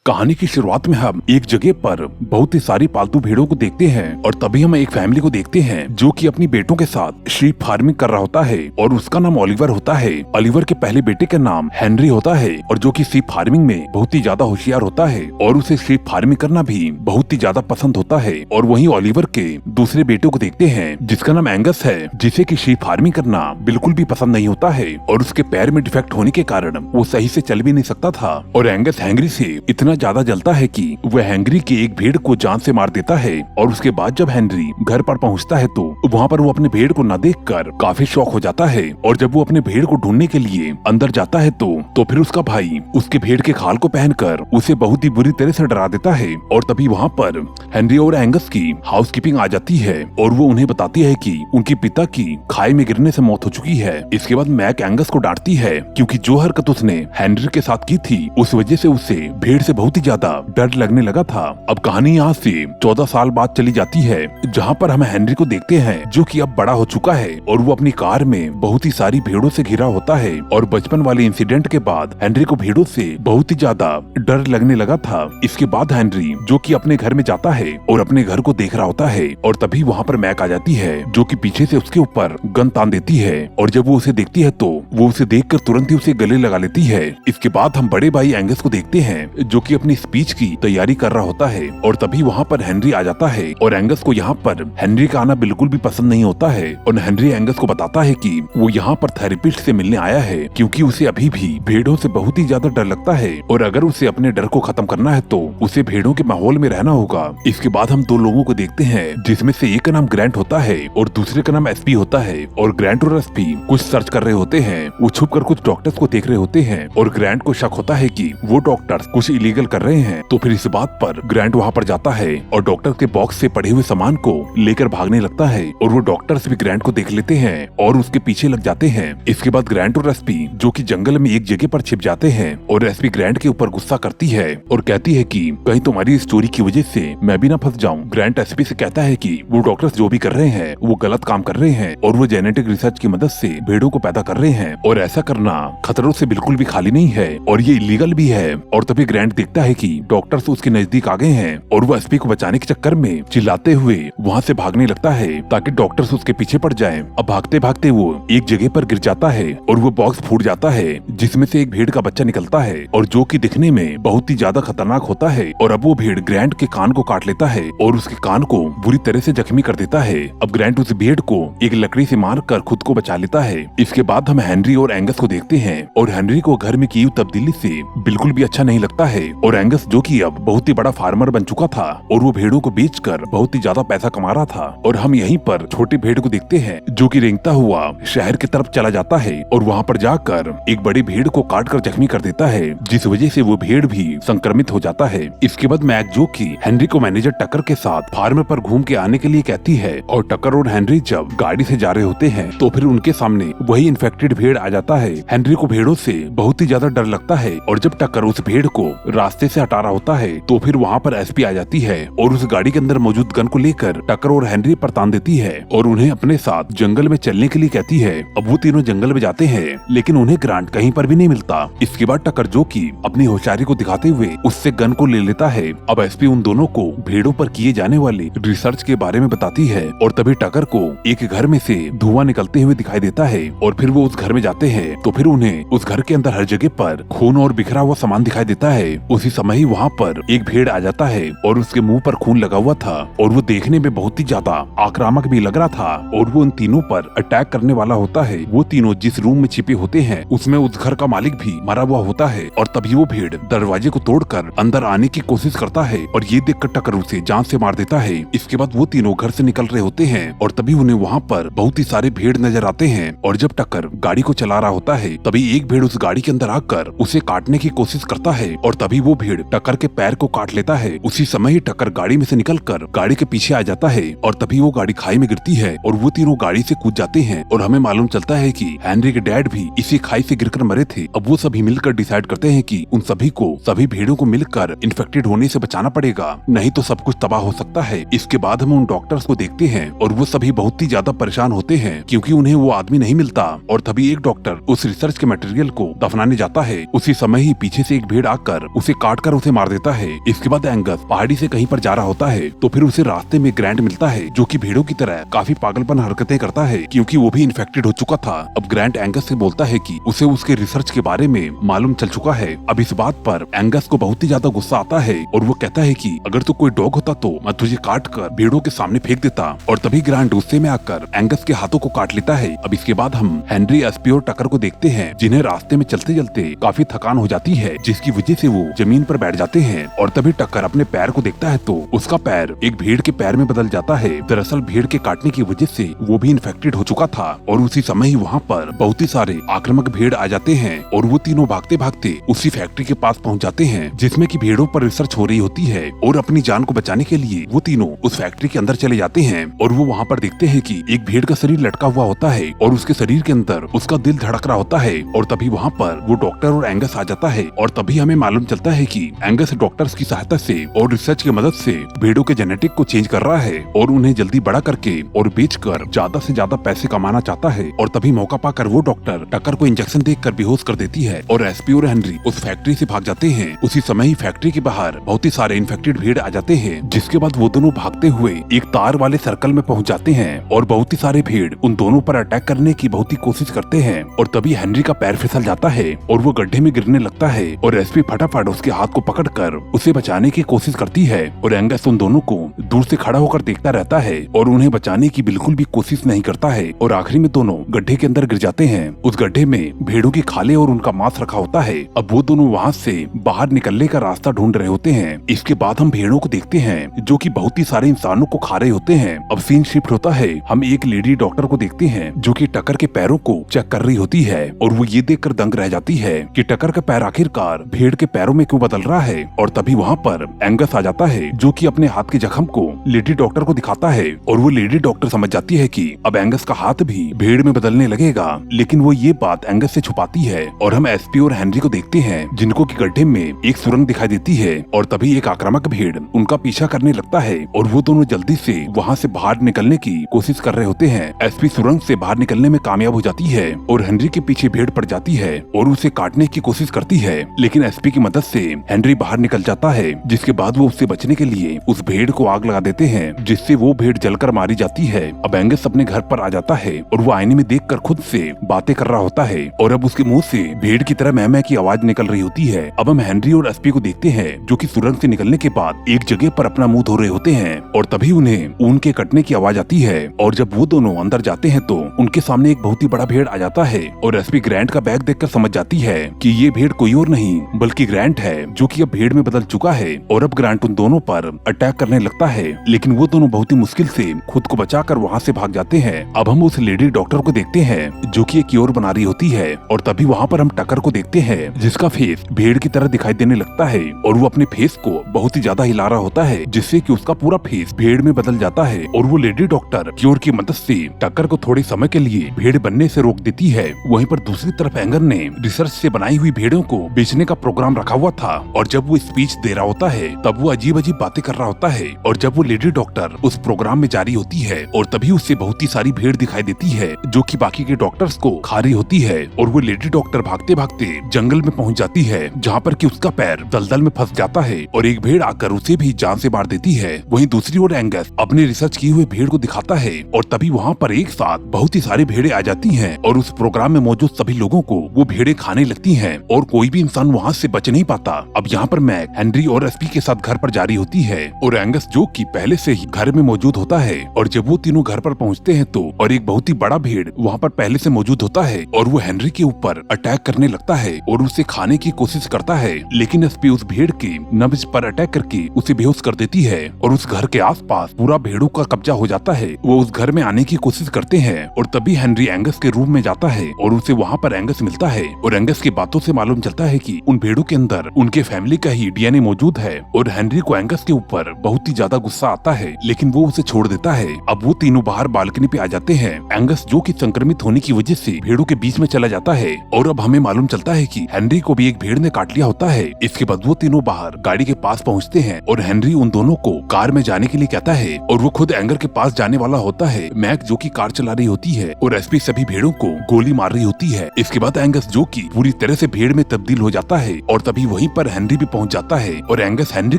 कहानी की शुरुआत में हम एक जगह पर बहुत ही सारी पालतू भेड़ों को देखते हैं और तभी हम एक फैमिली को देखते हैं जो कि अपनी बेटों के साथ शीप फार्मिंग कर रहा होता है और उसका नाम ओलिवर होता है। ओलिवर के पहले बेटे का नाम हेनरी होता है और जो कि शीप फार्मिंग में बहुत ही ज्यादा होशियार होता है और उसे शीप फार्मिंग करना भी बहुत ही ज्यादा पसंद होता है। और वहीं ओलिवर के दूसरे बेटे को देखते हैं जिसका नाम एंगस है, जिसे की शीप फार्मिंग करना बिल्कुल भी पसंद नहीं होता है और उसके पैर में डिफेक्ट होने के कारण वो सही से चल भी नहीं सकता था। और एंगस हैंगरी से इतना ज्यादा जलता है कि वह हैंगरी के एक भेड़ को जान से मार देता है। और उसके बाद जब हेनरी घर पर पहुंचता है तो वहां पर वो अपने भेड़ को न देखकर काफी शॉक हो जाता है। और जब वो अपने भेड़ को ढूंढने के लिए अंदर जाता है तो फिर उसका भाई उसके भेड़ के खाल को पहनकर उसे बहुत ही बुरी तरह से डरा देता है। और तभी वहाँ पर हेनरी और एंगस की हाउसकीपिंग आ जाती है और वो उन्हें बताती है कि उनके पिता की खाई में गिरने से मौत हो चुकी है। इसके बाद मैक एंगस को डांटती है क्योंकि जो हरकत उसने हेनरी के साथ की थी उस वजह से उसे भेड़ से बहुत ही ज्यादा डर लगने लगा था। अब कहानी यहाँ से 14 साल बाद चली जाती है जहाँ पर हम हेनरी को देखते हैं जो कि अब बड़ा हो चुका है और वो अपनी कार में बहुत ही सारी भेड़ों से घिरा होता है। और बचपन वाले इंसिडेंट के बाद हेनरी को भेड़ों से बहुत ही ज्यादा डर लगने लगा था। इसके बाद हेनरी जो कि अपने घर में जाता है और अपने घर को देख रहा होता है और तभी वहाँ पर मैक आ जाती है जो कि पीछे से उसके ऊपर गन तान देती है। और जब वो उसे देखती है तो वो उसे देखकर तुरंत ही उसे गले लगा लेती है। इसके बाद हम बड़े भाई एंगस को देखते हैं जो कि अपनी स्पीच की तैयारी कर रहा होता है और तभी वहाँ पर हेनरी आ जाता है। और एंगस को यहाँ पर हेनरी का आना बिल्कुल भी पसंद नहीं होता है और हेनरी एंगस को बताता है कि वो यहाँ पर थेरेपिस्ट से मिलने आया है क्योंकि उसे अभी भी भेड़ों से बहुत ही ज्यादा डर लगता है और अगर उसे अपने डर को खत्म करना है तो उसे भेड़ों के माहौल में रहना होगा। इसके बाद हम दो लोगों को देखते हैं जिसमें से एक का नाम ग्रैंट होता है और दूसरे का नाम एसपी होता है। और ग्रैंट और एसपी कुछ सर्च कर रहे होते हैं, वो छुप कर कुछ डॉक्टर्स को देख रहे होते हैं और ग्रैंट को शक होता है कि वो डॉक्टर्स कुछ इलीगल कर रहे हैं। तो फिर इस बात पर ग्रैंट वहाँ पर जाता है और डॉक्टर के बॉक्स से पड़े हुए सामान को लेकर भागने लगता है और वो डॉक्टर्स भी ग्रैंट को देख लेते हैं और उसके पीछे लग जाते हैं। इसके बाद ग्रैंट और एसपी जो कि जंगल में एक जगह पर छिप जाते हैं और एसपी ग्रैंट के ऊपर गुस्सा करती है और कहती है कि कहीं तुम्हारी स्टोरी की वजह से मैं भी ना फंस जाऊं। ग्रैंट एसपी से कहता है कि वो डॉक्टर्स जो भी कर रहे हैं वो गलत काम कर रहे हैं और वो जेनेटिक रिसर्च की मदद से भेड़ों को पैदा कर रहे हैं और ऐसा करना खतरों से बिल्कुल भी खाली नहीं है और ये इलीगल भी है। और तभी ग्रैंट देखता है कि डॉक्टर्स उसके नजदीक आ गए हैं और वो एसपी को बचाने के चक्कर में चिल्लाते हुए वहाँ से भागने लगता है ताकि डॉक्टर्स उसके पीछे पड़ जाएं। अब भागते भागते वो एक जगह पर गिर जाता है और वो बॉक्स फूट जाता है जिसमें से एक भेड़ का बच्चा निकलता है और जो कि दिखने में बहुत ही ज्यादा खतरनाक होता है। और अब वो भेड़ ग्रैंट के कान को काट लेता है और उसके कान को बुरी तरह से जख्मी कर देता है। अब ग्रैंट उस भेड़ को एक लकड़ी से मार कर खुद को बचा लेता है। इसके बाद हम हेनरी और एंगस को देखते हैं और हेनरी को घर में की हुई तब्दीली से बिल्कुल भी अच्छा नहीं लगता है और एंगस जो कि अब बहुत ही बड़ा फार्मर बन चुका था और वो भेड़ों को बेचकर बहुत ही ज्यादा पैसा कमा रहा था। और हम यहीं पर छोटे भेड़ को देखते हैं जो कि रेंगता हुआ शहर की तरफ चला जाता है और वहाँ पर जाकर एक बड़ी भेड़ को काट कर जख्मी कर देता है जिस वजह से वो भेड़ भी संक्रमित हो जाता है। इसके बाद मैक जो कि हेनरी को मैनेजर टकर के साथ फार्म पर घूम के आने के लिए कहती है और टकर और हेनरी जब गाड़ी से जा रहे होते हैं तो फिर उनके सामने वही इन्फेक्टेड भेड़ आ जाता है। हेनरी को भेड़ों से बहुत ही ज्यादा डर लगता है और जब टक्कर उस भेड़ को रास्ते से हटा रहा होता है तो फिर वहाँ पर एसपी आ जाती है और उस गाड़ी के अंदर मौजूद गन को लेकर टक्कर और हेनरी पर तान देती है और उन्हें अपने साथ जंगल में चलने के लिए कहती है। अब वो तीनों जंगल में जाते हैं लेकिन उन्हें ग्रांट कहीं पर भी नहीं मिलता। इसके बाद टक्कर जो कि अपनी होशियारी को दिखाते हुए उससे गन को ले लेता है। अब एसपी उन दोनों को भेड़ों पर किए जाने वाले रिसर्च के बारे में बताती है और तभी टक्कर को एक घर में से धुआं निकलते हुए दिखाई देता है और फिर वो उस घर में जाते हैं तो फिर उन्हें उस घर के अंदर हर जगह पर खून और बिखरा हुआ सामान दिखाई देता है। उसी समय ही वहाँ पर एक भेड़ आ जाता है और उसके मुंह पर खून लगा हुआ था और वो देखने में बहुत ही ज्यादा आक्रामक भी लग रहा था और वो उन तीनों पर अटैक करने वाला होता है। वो तीनों जिस रूम में छिपे होते हैं उसमें उस घर का मालिक भी मरा हुआ होता है और तभी वो भेड़ दरवाजे को तोड़कर अंदर आने की कोशिश करता है और ये देखकर टक्कर उसे जान से मार देता है। इसके बाद वो तीनों घर से निकल रहे होते हैं और तभी उन्हें वहाँ पर बहुत ही सारे भेड़ नजर आते हैं और जब टक्कर गाड़ी को चला रहा होता है तभी एक भेड़ उस गाड़ी के अंदर आकर उसे काटने की कोशिश करता है और तभी वो भेड़ टक्कर के पैर को काट लेता है। उसी समय ही टक्कर गाड़ी में से निकलकर गाड़ी के पीछे आ जाता है और तभी वो गाड़ी खाई में गिरती है और वो तीनों गाड़ी से कूद जाते हैं और हमें मालूम चलता है कि हेनरी के डैड भी इसी खाई से गिरकर मरे थे। अब वो सभी मिलकर डिसाइड करते हैं कि उन सभी भेड़ों को मिलकर इन्फेक्टेड होने से बचाना पड़ेगा, नहीं तो सब कुछ तबाह हो सकता है। इसके बाद हम उन डॉक्टर्स को देखते हैं और वो सभी बहुत ही ज्यादा परेशान होते हैं क्योंकि उन्हें वो आदमी नहीं मिलता और तभी एक डॉक्टर उस रिसर्च के मटेरियल को दफनाने जाता है। उसी समय ही पीछे से एक भेड़ आकर उसे काट कर उसे मार देता है। इसके बाद एंगस पहाड़ी से कहीं पर जा रहा होता है तो फिर उसे रास्ते में ग्रैंट मिलता है, जो कि भेड़ों की तरह काफी पागलपन हरकतें करता है क्योंकि वो भी इन्फेक्टेड हो चुका था। अब ग्रैंट एंगस से बोलता है कि उसे उसके रिसर्च के बारे में मालूम चल चुका है। अब इस बात पर एंगस को बहुत ही ज्यादा गुस्सा आता है और वो कहता है कि अगर तू कोई डॉग होता तो मैं तुझे काट कर भेड़ों के सामने फेंक देता। और तभी ग्रैंट गुस्से में आकर एंगस के हाथों को काट लेता है। अब इसके बाद हम हेनरी, एसपी और टकर को देखते हैं, जिन्हें रास्ते में चलते चलते काफी थकान हो जाती है, जिसकी वजह से वो जमीन पर बैठ जाते हैं। और तभी टक्कर अपने पैर को देखता है तो उसका पैर एक भेड़ के पैर में बदल जाता है। दरअसल भेड़ के काटने की वजह से वो भी इन्फेक्टेड हो चुका था और उसी समय ही वहाँ पर बहुत ही सारे आक्रामक भेड़ आ जाते हैं और वो तीनों भागते भागते उसी फैक्ट्री के पास पहुँच जाते हैं जिसमें की भेड़ों पर रिसर्च हो रही होती है। और अपनी जान को बचाने के लिए वो तीनों उस फैक्ट्री के अंदर चले जाते हैं और वो वहाँ पर देखते हैं कि एक भेड़ का शरीर लटका हुआ होता है और उसके शरीर के अंदर उसका दिल धड़क रहा होता है। और तभी वहाँ पर वो डॉक्टर और एंगस आ जाता है और तभी हमें मालूम चलता है कि एंगस डॉक्टर्स की सहायता से और रिसर्च की मदद से भेड़ों के जेनेटिक को चेंज कर रहा है और उन्हें जल्दी बड़ा करके और बेचकर ज्यादा से ज्यादा पैसे कमाना चाहता है। और तभी मौका पाकर वो डॉक्टर टक्कर को इंजेक्शन देकर बेहोश कर देती है और एसपी और हेनरी उस फैक्ट्री से भाग जाते हैं। उसी समय ही फैक्ट्री के बाहर बहुत ही सारे इन्फेक्टेड भेड़ आ जाते हैं, जिसके बाद वो दोनों भागते हुए एक तार वाले सर्कल में पहुंच जाते हैं और बहुत ही सारे भेड़ उन दोनों पर अटैक करने की बहुत ही कोशिश करते हैं। और तभी हेनरी का पैर फिसल जाता है और वो गड्ढे में गिरने लगता है और एसपी फटाफट उसके हाथ को पकड़कर उसे बचाने की कोशिश करती है। और एंगस उन दोनों को दूर से खड़ा होकर देखता रहता है और उन्हें बचाने की बिल्कुल भी कोशिश नहीं करता है और आखिरी में दोनों गड्ढे के अंदर गिर जाते हैं। उस गड्ढे में भेड़ों की खाले और उनका मांस रखा होता है। अब वो दोनों वहाँ से बाहर निकलने का रास्ता ढूंढ रहे होते हैं। इसके बाद हम भेड़ों को देखते हैं जो कि बहुत ही सारे इंसानों को खा रहे होते हैं। अब सीन शिफ्ट होता है, हम एक लेडी डॉक्टर को देखते हैं जो कि टक्कर के पैरों को चेक कर रही होती है और वो ये देखकर दंग रह जाती है कि टक्कर का पैर आखिरकार भेड़ के पैरों में क्यों बदल रहा है। और तभी वहाँ पर एंगस आ जाता है जो कि अपने हाथ के जख्म को लेडी डॉक्टर को दिखाता है और वो लेडी डॉक्टर समझ जाती है कि अब एंगस का हाथ भी भेड़ में बदलने लगेगा, लेकिन वो ये बात एंगस से छुपाती है। और हम एसपी और हेनरी को देखते हैं जिनको की गड्ढे में एक सुरंग दिखाई देती है और तभी एक आक्रामक भेड़ उनका पीछा करने लगता है और वो दोनों जल्दी से वहाँ से बाहर निकलने की कोशिश कर रहे होते हैं। एसपी सुरंग से बाहर निकलने में कामयाब हो जाती है और हेनरी के पीछे भेड़ पड़ जाती है और उसे काटने की कोशिश करती है, लेकिन एसपी की मदद से हेनरी बाहर निकल जाता है, जिसके बाद वो उससे बचने के लिए उस भेड़ को आग लगा देते हैं, जिससे वो भेड़ जलकर मारी जाती है। अब एंगस अपने घर पर आ जाता है और वो आईने में देखकर खुद से बातें कर रहा होता है और अब उसके मुंह से भेड़ की तरह मैं की आवाज निकल रही होती है। अब हम हेनरी और एसपी को देखते हैं जो कि सुरंग से निकलने के बाद एक जगह पर अपना मुंह धो रहे होते हैं और तभी उन्हें ऊन के कटने की आवाज आती है और जब वो दोनों अंदर जाते हैं तो उनके सामने एक बहुत ही बड़ा भेड़ आ जाता है और एसपी ग्रैंट का बैग देखकर समझ जाती है कि ये भेड़ कोई और नहीं बल्कि ग्रैंट है, जो कि अब भेड़ में बदल चुका है। और अब ग्रैंट उन दोनों पर अटैक करने लगता है, लेकिन वो दोनों बहुत ही मुश्किल से खुद को बचाकर वहाँ से भाग जाते हैं। अब हम उस लेडी डॉक्टर को देखते हैं जो कि एक क्योर बना रही होती है और तभी वहाँ पर हम टक्कर को देखते हैं जिसका फेस भेड़ की तरह दिखाई देने लगता है और वो अपने फेस को बहुत ही ज्यादा हिला रहा होता है, जिससे कि उसका पूरा फेस भेड़ में बदल जाता है। और वो लेडी डॉक्टर क्योर की मदद से टक्कर को थोड़े समय के लिए भेड़ बनने से रोक देती है। वहीं पर दूसरी तरफ एंगर ने रिसर्च से बनाई हुई भेड़ों को बेचने का प्रोग्राम रखा हुआ था और जब वो स्पीच दे रहा होता है तब वो अजीब अजीब बातें कर रहा होता है और जब वो लेडी डॉक्टर उस प्रोग्राम में जारी होती है और तभी उससे बहुत ही सारी भेड़ दिखाई देती है जो कि बाकी के डॉक्टर्स को खा रही होती है और वो लेडी डॉक्टर भागते भागते जंगल में पहुंच जाती है जहाँ पर कि उसका पैर दलदल में फंस जाता है और एक भेड़ आकर उसे भी जान से मार देती है। वहीं दूसरी ओर एंगस अपने रिसर्च किए हुए भेड़ को दिखाता है और तभी वहाँ पर एक साथ बहुत ही सारी भेड़ें आ जाती हैं और उस प्रोग्राम में मौजूद सभी लोगों को वो भेड़ें खाने लगती हैं और कोई भी इंसान वहाँ से बच नहीं पाता। अब यहाँ पर मैक, हेनरी और एसपी के साथ घर पर जारी होती है और एंगस जो कि पहले से ही घर में मौजूद होता है और जब वो तीनों घर पर पहुँचते हैं तो और एक बहुत ही बड़ा भेड़ वहाँ पर पहले से मौजूद होता है और वो हेनरी के ऊपर अटैक करने लगता है और उसे खाने की कोशिश करता है, लेकिन एसपी उस भेड़ की नब्ज पर अटैक करके उसे बेहोश कर देती है और उस घर के आसपास पूरा भेड़ों का कब्जा हो जाता है। वो उस घर में आने की कोशिश करते हैं और तभी हेनरी एंगस के रूम में जाता है और उसे वहाँ पर एंगस मिलता है और एंगस की बातों से मालूम चलता है कि उन भेड़ों के अंदर उनके फैमिली का ही डीएनए मौजूद है और हेनरी को एंगस के ऊपर बहुत ही ज्यादा गुस्सा आता है, लेकिन वो उसे छोड़ देता है। अब वो तीनों बाहर बालकनी पे आ जाते हैं। एंगस जो कि संक्रमित होने की वजह से भेड़ों के बीच में चला जाता है और अब हमें मालूम चलता है कि हेनरी को भी एक भेड़ ने काट लिया होता है। इसके बाद वो तीनों बाहर गाड़ी के पास पहुंचते हैं और हेनरी उन दोनों को कार में जाने के लिए कहता है और वो खुद एंगर के पास जाने वाला होता है। मैक जो कि कार चला रही होती है और एसपी सभी भेड़ों को गोली मार रही होती है। इसके बाद एंगस जो कि पूरी तरह से भेड़ में तब्दील हो जाता है और तभी वही वहीं पर हेनरी भी पहुंच जाता है और एंगस हेनरी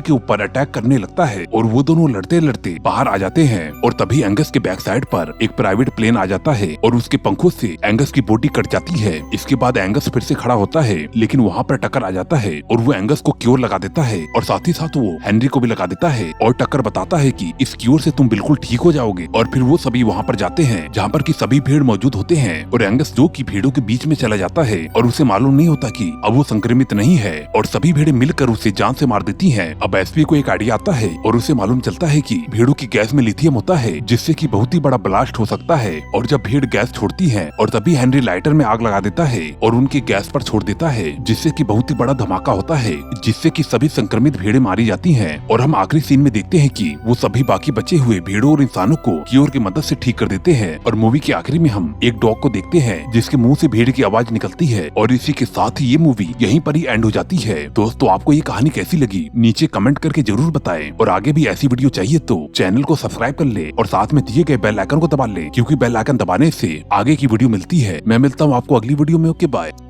के ऊपर अटैक करने लगता है और वो दोनों लड़ते लड़ते बाहर आ जाते हैं। और तभी एंगस के बैक साइड पर एक प्राइवेट प्लेन आ जाता है और उसके पंखों से एंगस की बॉडी कट जाती है। इसके बाद एंगस फिर से खड़ा होता है, लेकिन वहाँ पर टक्कर आ जाता है और वो एंगस को क्योर लगा देता है और साथ ही साथ वो हेनरी को भी लगा देता है और टक्कर बताता है कि इस क्योर से तुम बिल्कुल ठीक हो जाओगे। और फिर वो सभी वहाँ पर जाते हैं जहाँ पर की सभी भेड़ मौजूद होते हैं और एंगस जो की भेड़ों के बीच में चला जाता है और उसे मालूम नहीं होता कि अब वो संक्रमित नहीं है और सभी भेड़ें मिलकर उसे जान से मार देती हैं। अब एसपी को एक आइडिया आता है और उसे मालूम चलता है कि भेड़ों की गैस में लिथियम होता है जिससे कि बहुत ही बड़ा ब्लास्ट हो सकता है। और जब भेड़ गैस छोड़ती है और तभी हेनरी लाइटर में आग लगा देता है और उनकी गैस पर छोड़ देता है जिससे कि बहुत ही बड़ा धमाका होता है जिससे कि सभी संक्रमित भेड़ें मारी जाती हैं। और हम आखिरी सीन में देखते हैं कि वो सभी बाकी बचे हुए भेड़ों और इंसानों को क्योर की मदद से ठीक कर देते हैं। और मूवी के आखिरी में हम एक डॉग को देखते हैं जिसके मुंह से भेड़ की आवाज निकलती है और इसी के साथ ही ये मूवी यहीं पर ही एंड हो जाती है। दोस्तों आपको ये कहानी कैसी लगी नीचे कमेंट करके जरूर बताएं और आगे भी ऐसी वीडियो चाहिए तो चैनल को सब्सक्राइब कर ले और साथ में दिए गए बेल आइकन को दबा ले क्योंकि बेल आइकन दबाने से आगे की वीडियो मिलती है। मैं मिलता हूँ आपको अगली वीडियो में। Okay bye.